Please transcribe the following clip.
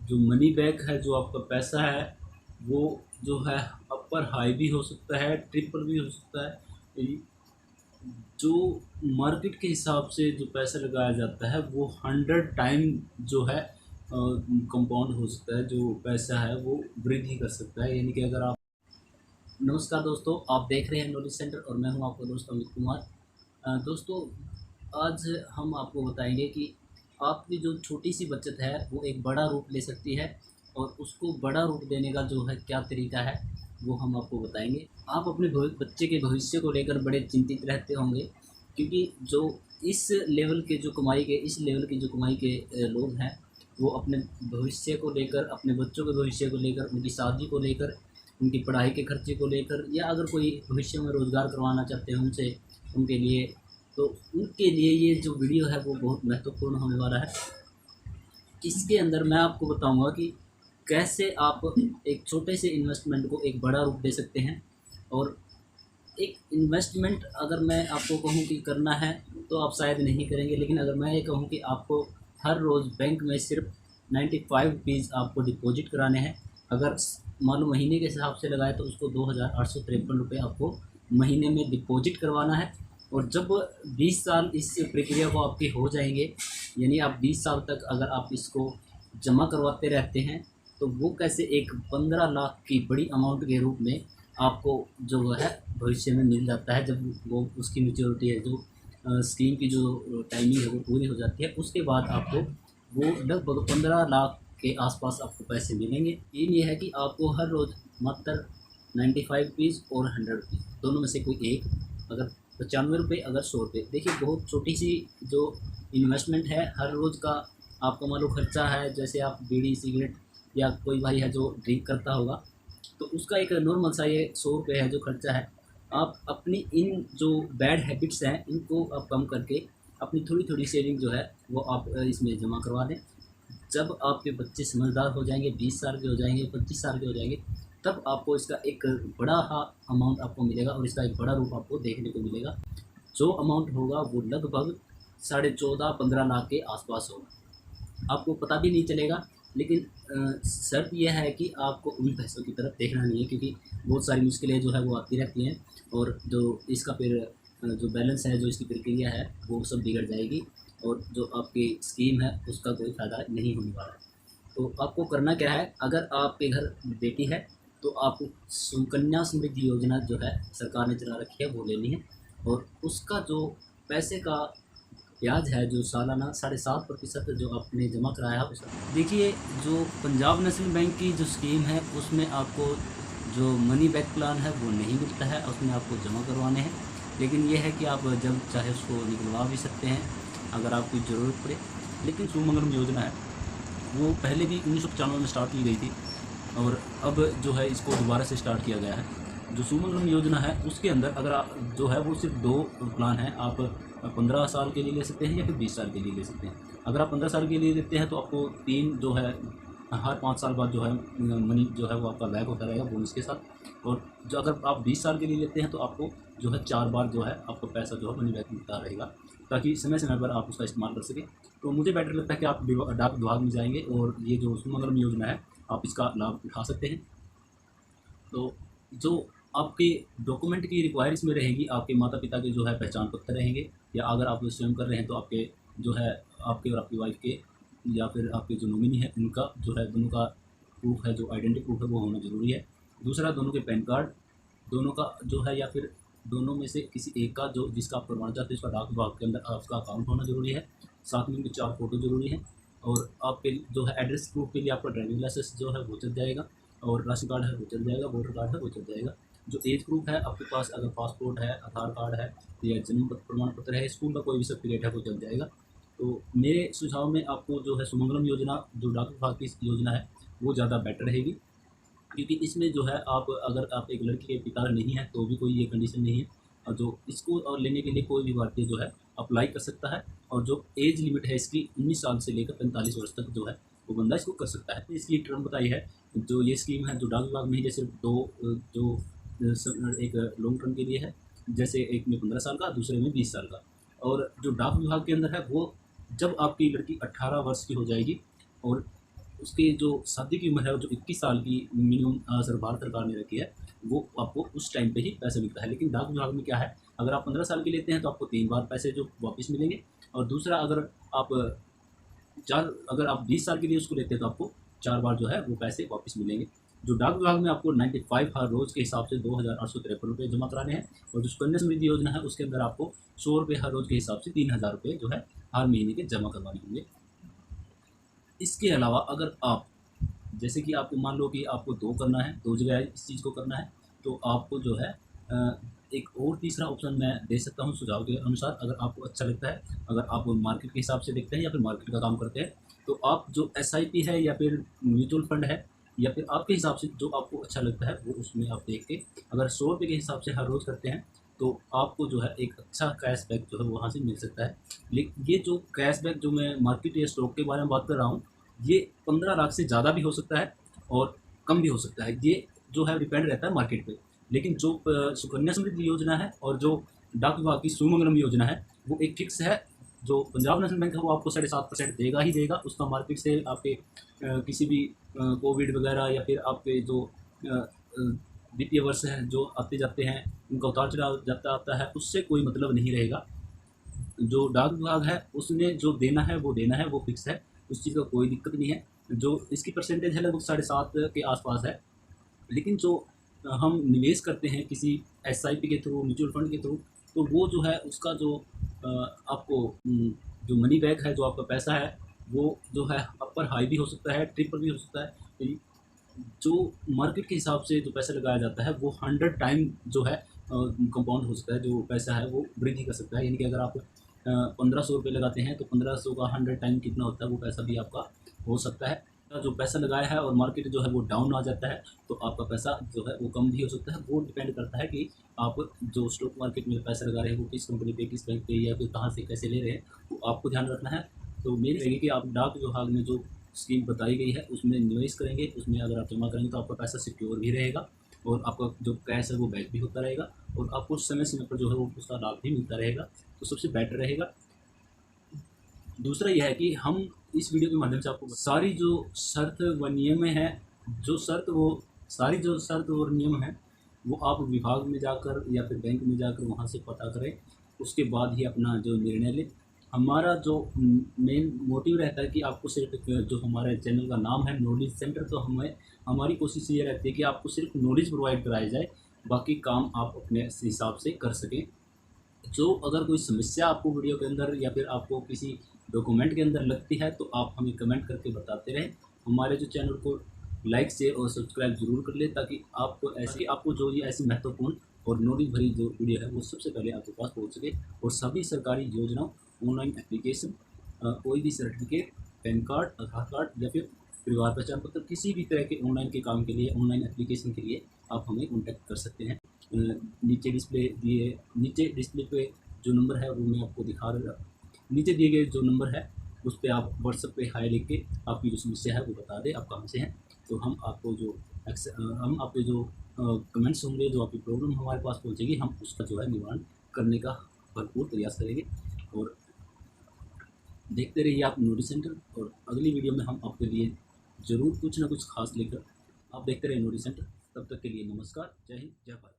जो money back है, जो आपका पैसा है, वो जो है अपर हाई भी हो सकता है, ट्रिपल भी हो सकता है। जो मार्केट के हिसाब से जो पैसा लगाया जाता है वो 100 टाइम जो है कंपाउंड हो सकता है। जो पैसा है वो वृद्धि कर सकता है। यानी कि अगर आप नमस्कार दोस्तों, आप देख रहे हैं नॉलेज सेंटर और मैं हूं आपका दोस्त अमित कुमार। दोस्तों, आज हम आपको बताएंगे कि आपकी जो छोटी सी बचत है वो एक बड़ा रूप ले सकती है, और उसको बड़ा रूप देने का जो है क्या तरीका है वो हम आपको बताएंगे। आप अपने बच्चे के भविष्य को लेकर बड़े चिंतित रहते होंगे, क्योंकि जो इस लेवल की जो कमाई के लोग हैं, वो अपने भविष्य को लेकर, अपने बच्चों के भविष्य को लेकर, उनकी शादी को लेकर, उनकी पढ़ाई के खर्चे को लेकर, या अगर कोई भविष्य में रोज़गार करवाना चाहते हैं उनसे, उनके लिए, तो उनके लिए ये जो वीडियो है वो बहुत महत्वपूर्ण होने वाला है। इसके अंदर मैं आपको बताऊंगा कि कैसे आप एक छोटे से इन्वेस्टमेंट को एक बड़ा रूप दे सकते हैं। और एक इन्वेस्टमेंट अगर मैं आपको कहूँ कि करना है तो आप शायद नहीं करेंगे, लेकिन अगर मैं ये कहूँ कि आपको हर रोज़ बैंक में सिर्फ 95 रुपीज़ आपको डिपॉजिट कराने हैं, अगर मान लो महीने के हिसाब से लगाए तो उसको 2,853 रुपये आपको महीने में डिपॉजिट करवाना है। और जब 20 साल इस प्रक्रिया को आपके हो जाएंगे, यानी आप 20 साल तक अगर आप इसको जमा करवाते रहते हैं, तो वो कैसे एक 15 लाख की बड़ी अमाउंट के रूप में आपको जो है भविष्य में मिल जाता है। जब वो उसकी मैच्योरिटी है, जो स्कीम की जो टाइमिंग है वो पूरी हो जाती है, उसके बाद आपको वो लगभग 15 लाख के आसपास आपको पैसे मिलेंगे। ये है कि आपको हर रोज़ मात्र 95 रुपीज़ और 100 रुपीज़ दोनों में से कोई एक, अगर 95 रुपये, अगर 100 रुपये, देखिए बहुत छोटी सी जो इन्वेस्टमेंट है। हर रोज़ का आपका मान लो खर्चा है, जैसे आप बीड़ी सिगरेट, या कोई भाई है जो ड्रिंक करता होगा, तो उसका एक नॉर्मल सा ये 100 रुपये है जो खर्चा है। आप अपनी इन जो बैड हैबिट्स हैं इनको आप कम करके अपनी थोड़ी थोड़ी सेविंग जो है वो आप इसमें जमा करवा दें। जब आपके बच्चे समझदार हो जाएंगे, 20 साल के हो जाएंगे, 25 साल के हो जाएंगे, तब आपको इसका एक बड़ा अमाउंट आपको मिलेगा, और इसका एक बड़ा रूप आपको देखने को मिलेगा। जो अमाउंट होगा वो लगभग 14.5-15 लाख के आसपास होगा, आपको पता भी नहीं चलेगा। लेकिन शर्त यह है कि आपको उन पैसों की तरफ देखना नहीं है, क्योंकि बहुत सारी मुश्किलें जो है वो आती रहती हैं, और जो इसका फिर जो बैलेंस है, जो इसकी प्रक्रिया है, वो सब बिगड़ जाएगी, और जो आपकी स्कीम है उसका कोई फ़ायदा नहीं होने वाला है। तो आपको करना क्या है, अगर आपके घर बेटी है तो आपको सुकन्या समृद्धि योजना जो है सरकार ने चला रखी है वो लेनी है, और उसका जो पैसे का ब्याज है, जो सालाना 7.5% जो आपने जमा कराया है उसका, देखिए जो पंजाब नेशनल बैंक की जो स्कीम है उसमें आपको जो मनी बैक प्लान है वो नहीं मिलता है, उसमें आपको जमा करवाने हैं। लेकिन ये है कि आप जब चाहे उसको निकलवा भी सकते हैं अगर आपको ज़रूरत पड़े। लेकिन सुमंगलम योजना है वो पहले भी 1995 में स्टार्ट की गई थी, और अब जो है इसको दोबारा से स्टार्ट किया गया है। जो सुमंगलम योजना है उसके अंदर अगर आप जो है वो सिर्फ दो प्लान हैं, आप 15 साल के लिए ले सकते हैं या फिर 20 साल के लिए ले सकते हैं। अगर आप 15 साल के लिए लेते हैं तो आपको तीन जो है हर 5 साल बाद जो है मनी जो है वो आपका बैक होता रहेगा बोनस के साथ। और जो अगर आप 20 साल के लिए लेते हैं तो आपको जो है 4 बार जो है आपको पैसा जो है मनी बैक मिलता रहेगा, ताकि समय समय पर आप उसका इस्तेमाल कर सकें। तो मुझे बेटर लगता है कि आप डाक विभाग में जाएंगे और ये जो सुमंगलम योजना है आप इसका लाभ उठा सकते हैं। तो जो आपके डॉक्यूमेंट की रिक्वायर इसमें रहेगी, आपके माता पिता के जो है पहचान पत्र रहेंगे, या अगर आप स्वयं कर रहे हैं तो आपके जो है आपके और आपकी वाइफ के, या फिर आपके जो नॉमिनी है उनका जो है दोनों का प्रूफ है, जो आइडेंटिटी प्रूफ है वो होना ज़रूरी है। दूसरा, दोनों के पैन कार्ड दोनों का जो है, या फिर दोनों में से किसी एक का जो जिसका आप करवाना चाहते हैं उसका डाक विभाग के अंदर उसका अकाउंट होना ज़रूरी है। साथ में उनके 4 फोटो ज़रूरी है। और आपके जो है एड्रेस प्रूफ के लिए आपका ड्राइविंग लाइसेंस जो है वो चल जाएगा, और राशन कार्ड है वो चल जाएगा, वोटर कार्ड है वो चल जाएगा। जो एज प्रूफ है आपके पास, अगर पासपोर्ट है, आधार कार्ड है, या जन्म प्रमाण पत्र है, स्कूल का कोई भी सर्टिफिकेट है वो चल जाएगा। तो मेरे सुझाव में आपको जो है सुमंगलम योजना, जो डाक विभाग की योजना है, वो ज़्यादा बेटर रहेगी, क्योंकि इसमें जो है आप अगर आप एक लड़की के पिता नहीं हैं तो भी कोई ये कंडीशन नहीं है, और जो इसको और लेने के लिए कोई भी भारतीय जो है अप्लाई कर सकता है। और जो एज लिमिट है इसकी 19 साल से लेकर 45 वर्ष तक जो है वो बंदा इसको कर सकता है। इसकी टर्म बताई है, जो ये स्कीम है जो डाक विभाग में ही, जैसे दो जो एक लॉन्ग टर्म के लिए है, जैसे एक में 15 साल का, दूसरे में 20 साल का। और जो डाक विभाग के अंदर है वो जब आपकी लड़की 18 वर्ष की हो जाएगी और उसकी जो शादी की उम्र है जो 21 साल की मिनिमम सर भारत सरकार ने रखी है, वो आपको उस टाइम पे ही पैसे मिलता है। लेकिन डाक विभाग में क्या है, अगर आप 15 साल की लेते हैं तो आपको 3 बार पैसे जो वापस मिलेंगे, और दूसरा आप अगर आप 20 साल के लिए उसको लेते हैं तो आपको 4 बार जो है वो पैसे वापस मिलेंगे। जो डाक विभाग में आपको 95 हर रोज़ के हिसाब से 2,853 रुपये जमा कराने हैं, और जो सुकन्या समृद्धि योजना है उसके अंदर आपको 100 रुपये हर रोज़ के हिसाब से 3,000 रुपये जो है हर महीने के जमा करवाने होंगे। इसके अलावा अगर आप, जैसे कि आपको मान लो कि आपको 2 करना है, 2 जगह इस चीज़ को करना है, तो आपको जो है एक और तीसरा ऑप्शन मैं दे सकता हूँ सुझाव के अनुसार, अगर आपको अच्छा लगता है, अगर आप मार्केट के हिसाब से देखते हैं या फिर मार्केट का काम करते हैं, तो आप जो एसआईपी है या फिर म्यूचुअल फंड है, या फिर आपके हिसाब से जो आपको अच्छा लगता है वो उसमें आप देख के अगर 100 रुपये के हिसाब से हर रोज़ करते हैं, तो आपको जो है एक अच्छा कैशबैक जो है वहाँ से मिल सकता है। लेकिन ये जो कैशबैक जो मैं मार्केट या स्टॉक के बारे में बात कर रहा हूँ, ये 15 लाख से ज़्यादा भी हो सकता है और कम भी हो सकता है। ये जो है डिपेंड रहता है मार्केट पे। लेकिन जो सुकन्या समृद्धि योजना है और जो डाक विभाग की सुमंगलम योजना है, वो एक फिक्स है। जो पंजाब नेशनल बैंक है वो आपको 7.5% देगा ही देगा। उसका मार्केट से आपके किसी भी कोविड वगैरह या फिर आपके जो वित्तीय वर्ष हैं जो आते जाते हैं, उनका उतार चढ़ाव जाता आता है, उससे कोई मतलब नहीं रहेगा। जो डाक विभाग है उसने जो देना है वो देना है, वो फिक्स है, उस चीज़ का कोई दिक्कत नहीं है। जो इसकी परसेंटेज है लगभग 7.5 के आसपास है। लेकिन जो हम निवेश करते हैं किसी एसआईपी के थ्रू, म्यूचुअल फंड के थ्रू, तो वो जो है उसका जो आपको जो मनी बैक है, जो आपका पैसा है, वो जो है अपर हाई भी हो सकता है, ट्रिपल भी हो सकता है। जो मार्केट के हिसाब से जो पैसा लगाया जाता है वो 100 टाइम जो है कंपाउंड हो सकता है, जो पैसा है वो वृद्धि कर सकता है। यानी कि अगर आप 1500 रुपये लगाते हैं तो 1500 का 100 टाइम कितना होता है वो पैसा भी आपका हो सकता है। जो पैसा लगाया है और मार्केट जो है वो डाउन आ जाता है, तो आपका पैसा जो है वो कम भी हो सकता है। वो डिपेंड करता है कि आप जो स्टॉक मार्केट में पैसा लगा रहे हैं वो किस कंपनी पे, किस बैंक पे, या फिर कहाँ से कैसे ले रहे हैं, वो आपको ध्यान रखना है। तो मेरी रहेगी कि आप डाक विभाग में जो स्कीम बताई गई है उसमें निवेश करेंगे, उसमें अगर आप जमा करेंगे तो आपका पैसा सिक्योर भी रहेगा, और आपका जो कैश है वो बैक भी होता रहेगा, और आपको समय समय पर जो है वो उसका लाभ भी मिलता रहेगा। तो सबसे बेटर रहेगा। दूसरा यह है कि हम इस वीडियो के माध्यम से आपको सारी जो शर्त व नियम हैं, जो शर्त वो सारी जो शर्त और नियम हैं, वो आप विभाग में जाकर या फिर बैंक में जाकर वहाँ से पता करें, उसके बाद ही अपना जो निर्णय लें। हमारा जो मेन मोटिव रहता है कि आपको सिर्फ जो हमारे चैनल का नाम है नॉलेज सेंटर, तो हमें हमारी कोशिश ये रहती है कि आपको सिर्फ नॉलेज प्रोवाइड कराया जाए, बाकी काम आप अपने हिसाब से कर सकें। जो अगर कोई समस्या आपको वीडियो के अंदर या फिर आपको किसी डॉक्यूमेंट के अंदर लगती है, तो आप हमें कमेंट करके बताते रहें। हमारे जो चैनल को लाइक शेयर और सब्सक्राइब जरूर कर लें, ताकि आपको जो ये ऐसी महत्वपूर्ण और नॉलेज भरी जो वीडियो है वो सबसे पहले आपके पास पहुंच सके। और सभी सरकारी योजनाओं, ऑनलाइन एप्लीकेशन, कोई भी सर्टिफिकेट, पैन कार्ड, आधार कार्ड या फिर परिवार पहचान पत्र, किसी भी तरह के ऑनलाइन के काम के लिए, ऑनलाइन एप्लीकेशन के लिए आप हमें कॉन्टैक्ट कर सकते हैं। नीचे डिस्प्ले पे जो नंबर है वो मैं आपको दिखा रहा, नीचे दिए गए जो नंबर है उस पर आप व्हाट्सएप पे हाय लिख के आपकी जो समस्या है वो बता दें, आप कहाँ से हैं, तो हम आपको हम आपके जो कमेंट्स होंगे, जो आपकी प्रॉब्लम हमारे पास पहुँचेगी, हम उसका जो है निवारण करने का भरपूर प्रयास करेंगे। और देखते रहिए आप नोटिस सेंटर, और अगली वीडियो में हम आपके लिए ज़रूर कुछ ना कुछ खास लेकर, आप देखते रहिए नोटिस सेंटर। तब तक के लिए नमस्कार, जय हिंद, जय भारत।